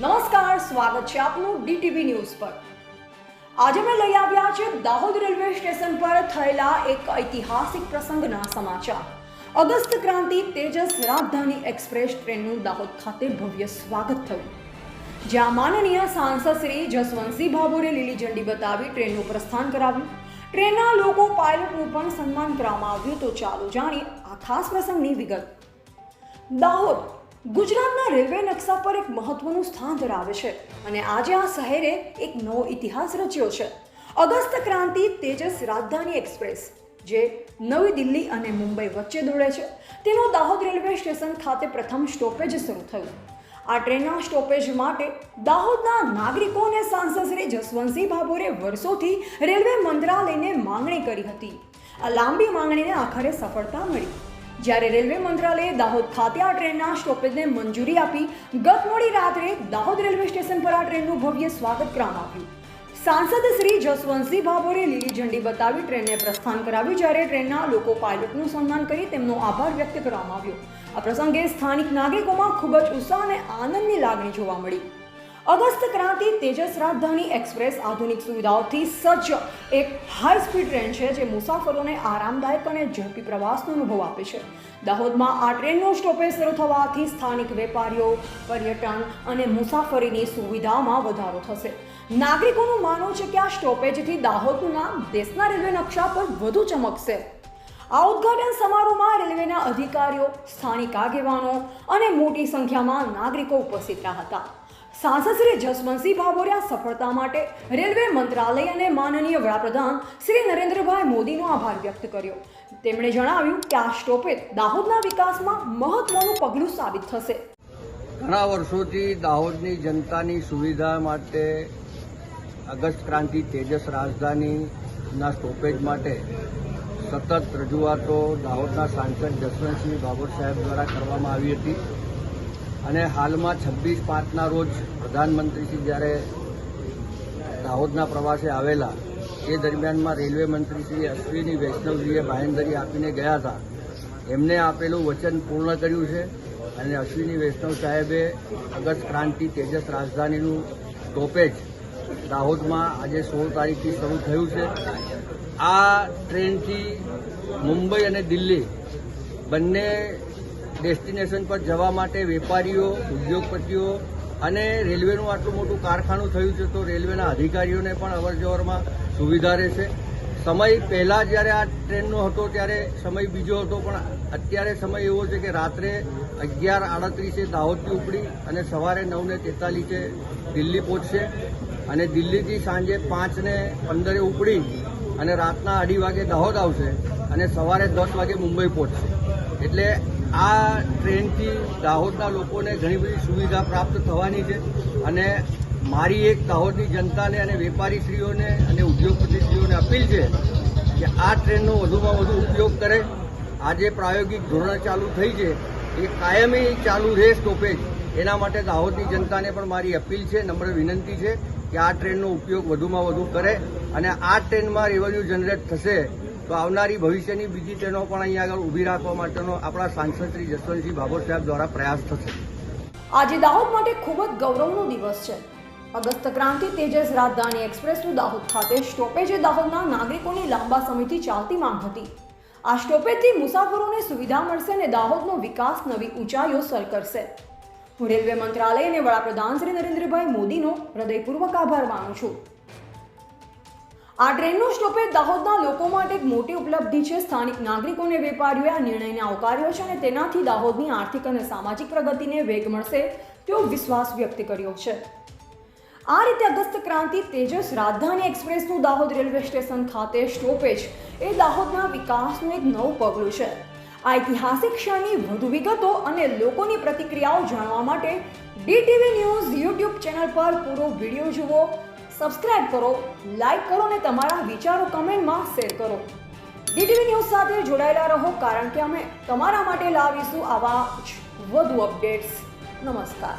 નમસ્કાર, સ્વાગત છે આપનું ડીટીવી ન્યૂઝ પર। આજે મેં લઈ આવ્યા છે દાહોદ રેલવે સ્ટેશન પર થયેલા એક ઐતિહાસિક પ્રસંગના સમાચાર। અગસ્ત ક્રાંતિ તેજસ રાજધાની એક્સપ્રેસ ટ્રેનનું દાહોદ ખાતે ભવ્ય સ્વાગત થયું, જ્યાં માનનીય સાંસદ શ્રી જસવંતસિંહ ભાભોરે લીલી ઝંડી બતાવી ટ્રેનનું પ્રસ્થાન કરાવ્યું। ટ્રેનના લોકો પાયલટનું પણ સન્માન કરવામાં આવ્યું। તો ચાલો જાણીએ આ ખાસ પ્રસંગની વિગત। દાહોદ ગુજરાતના રેલવે નકશા પર એક મહત્વનું સ્થાન ધરાવે છે અને આજે આ શહેરે એક નવો ઇતિહાસ રચ્યો છે। અગસ્ત ક્રાંતિ તેજસ રાજધાની એક્સપ્રેસ, જે નવી દિલ્હી અને મુંબઈ વચ્ચે દોડે છે, તેનું દાહોદ રેલવે સ્ટેશન ખાતે પ્રથમ સ્ટોપેજ શરૂ થયું। આ ટ્રેનના સ્ટોપેજ માટે દાહોદના નાગરિકો અને સાંસદ શ્રી જસવંતસિંહ ભાભોરે વર્ષોથી રેલવે મંત્રાલયને માંગણી કરી હતી। આ લાંબી માંગણીને આખરે સફળતા મળી, જ્યારે રેલવે મંત્રાલયે દાહોદ ખાતે આ ટ્રેનના સ્ટોપેજને મંજૂરી આપી ગત મોડી રાત્રે દાહોદ રેલવે સ્ટેશન પર આ ટ્રેનનું ભવ્ય સ્વાગત કરવામાં આવ્યું। સાંસદ શ્રી જસવંતસિંહ ભાભોરે લીલી ઝંડી બતાવી ટ્રેનને પ્રસ્થાન કરાવ્યું, જ્યારે ટ્રેનના લોકો પાયલટનું સન્માન કરી તેમનો આભાર વ્યક્ત કરવામાં આવ્યો। આ પ્રસંગે સ્થાનિક નાગરિકોમાં ખૂબ જ ઉત્સાહ અને આનંદની લાગણી જોવા મળી। અગસ્ત ક્રાંતિ તેજસ રાજધાની એક્સપ્રેસ આધુનિક સુવિધાઓથી સજ્જ એક હાઈ સ્પીડ ટ્રેન છે, જે મુસાફરોને આરામદાયક અને ઝડપી પ્રવાસનો અનુભવ આપે છે। દાહોદમાં આ ટ્રેનનું સ્ટોપેજ શરૂ થવાથી સ્થાનિક વેપારીઓ, પર્યટન અને મુસાફરીની સુવિધામાં વધારો થશે। નાગરિકોનું માનવું છે કે આ સ્ટોપેજથી દાહોદનું નામ દેશના રેલવે નકશા પર વધુ ચમકશે। આ ઉદ્ઘાટન સમારોહમાં રેલવેના અધિકારીઓ, સ્થાનિક આગેવાનો અને મોટી સંખ્યામાં નાગરિકો ઉપસ્થિત રહ્યા હતા। સાંસદ શ્રી જસવંતસિંહ ભાભોરે આ સફળતા માટે રેલવે મંત્રાલય અને માનનીય વડાપ્રધાન શ્રી નરેન્દ્રભાઈ મોદીનો આભાર વ્યક્ત કર્યો। તેમણે જણાવ્યું કે આ સ્ટોપેજ દાહોદના વિકાસમાં મહત્વનું પગલું સાબિત થશે। ઘણા વર્ષોથી દાહોદની જનતાની સુવિધા માટે અગસ્ત ક્રાંતિ તેજસ રાજધાનીના સ્ટોપેજ માટે સતત રજૂઆતો દાહોદના સાંસદ જસવંતસિંહ ભાભોર સાહેબ દ્વારા કરવામાં આવી હતી અને હાલમાં 26/5ના રોજ પ્રધાનમંત્રીશ્રી જ્યારે દાહોદના પ્રવાસે આવેલા એ દરમિયાનમાં રેલવે મંત્રી શ્રી અશ્વિની વૈષ્ણવજીએ બાંહેધરી આપીને ગયા હતા। એમને આપેલું વચન પૂર્ણ કર્યું છે અને અશ્વિની વૈષ્ણવ સાહેબે અગસ્ત ક્રાંતિ તેજસ રાજધાનીનું સ્ટોપેજ દાહોદમાં આજે 16 તારીખથી શરૂ થયું છે। આ ટ્રેનથી મુંબઈ અને દિલ્હી બંને ડેસ્ટિનેશન પર જવા માટે વેપારીઓ, ઉદ્યોગપતિઓ અને રેલવેનું આટલું મોટું કારખાનું થયું છે, તો રેલવેના અધિકારીઓને પણ અવરજવરમાં સુવિધા રહેશે। સમય પહેલાં જ્યારે આ ટ્રેનનો હતો ત્યારે સમય બીજો હતો, પણ અત્યારે સમય એવો છે કે રાત્રે 11:38 દાહોદથી ઉપડી અને સવારે 9:43 દિલ્હી પહોંચશે અને દિલ્હીથી સાંજે 5:15 ઉપડી અને રાતના 2:30 વાગે દાહોદ આવશે અને સવારે 10 વાગે મુંબઈ પહોંચશે। એટલે આ ટ્રેનથી દાહોદના લોકોને ઘણી બધી સુવિધા પ્રાપ્ત થવાની છે અને મારી એક દાહોદની જનતાને અને વેપારીશ્રીઓને અને ઉદ્યોગપતિશ્રીઓને અપીલ છે કે આ ટ્રેનનો વધુમાં વધુ ઉપયોગ કરે। આજે પ્રાયોગિક ધોરણે ચાલુ થઈ છે, એ કાયમી ચાલુ રહે સ્ટોપેજ, એના માટે દાહોદની જનતાને પણ મારી અપીલ છે, નમ્ર વિનંતી છે કે આ ટ્રેનનો ઉપયોગ વધુમાં વધુ કરે અને આ ટ્રેનમાં રેવન્યુ જનરેટ થશે તો આવનારી ભવિષ્યની બીજી ટ્રેનો પણ અહીંયા આગળ ઊભી રાખવા માટેનો આપણા સાંસદ શ્રી જસવંતસિંહ ભાભોર સાહેબ દ્વારા પ્રયાસ થશે। આજે દાહોદ માટે ખૂબ જ ગૌરવનો દિવસ છે। અગસ્ત ક્રાંતિ તેજસ રાજધાની એક્સપ્રેસનું દાહોદ ખાતે સ્ટોપેજ એ દાહોદના નાગરિકોની લાંબા સમયથી ચાલતી માંગ હતી। આ સ્ટોપેજથી મુસાફરોને સુવિધા મળશે અને દાહોદનો વિકાસ નવી ઊંચાઈઓ સર કરશે। હું રેલવે મંત્રાલય અને વડાપ્રધાન શ્રી નરેન્દ્રભાઈ મોદીનો હૃદયપૂર્વક આભાર માનું છું। આ ટ્રેનનું સ્ટોપેજ દાહોદના લોકો માટે એક મોટી ઉપલબ્ધિ છે। સ્થાનિક નાગરિકો અને વેપારીઓએ આ નિર્ણયને આવકાર્યો છે અને તેનાથી દાહોદની આર્થિક અને સામાજિક પ્રગતિને વેગ મળશે તેવો વિશ્વાસ વ્યક્ત કર્યો છે। આ રીતે અગસ્ત ક્રાંતિ તેજસ રાજધાની એક્સપ્રેસનું દાહોદ રેલવે સ્ટેશન ખાતે સ્ટોપેજ એ દાહોદના વિકાસનું એક નવું પગલું છે। આ ઐતિહાસિક ક્ષણની વધુ વિગતો અને લોકોની પ્રતિક્રિયાઓ જાણવા માટે ડીટીવી ન્યૂઝ યુટ્યુબ ચેનલ પર પૂરો વિડીયો જુઓ, સબસ્ક્રાઇબ કરો, લાઇક કરો અને તમારા વિચારો કમેન્ટમાં શેર કરો। ડીટીવી ન્યૂઝ સાથે જોડાયેલા રહો, કારણ કે અમે તમારા માટે લાવીશું આવા જ વધુ અપડેટ્સ। નમસ્કાર।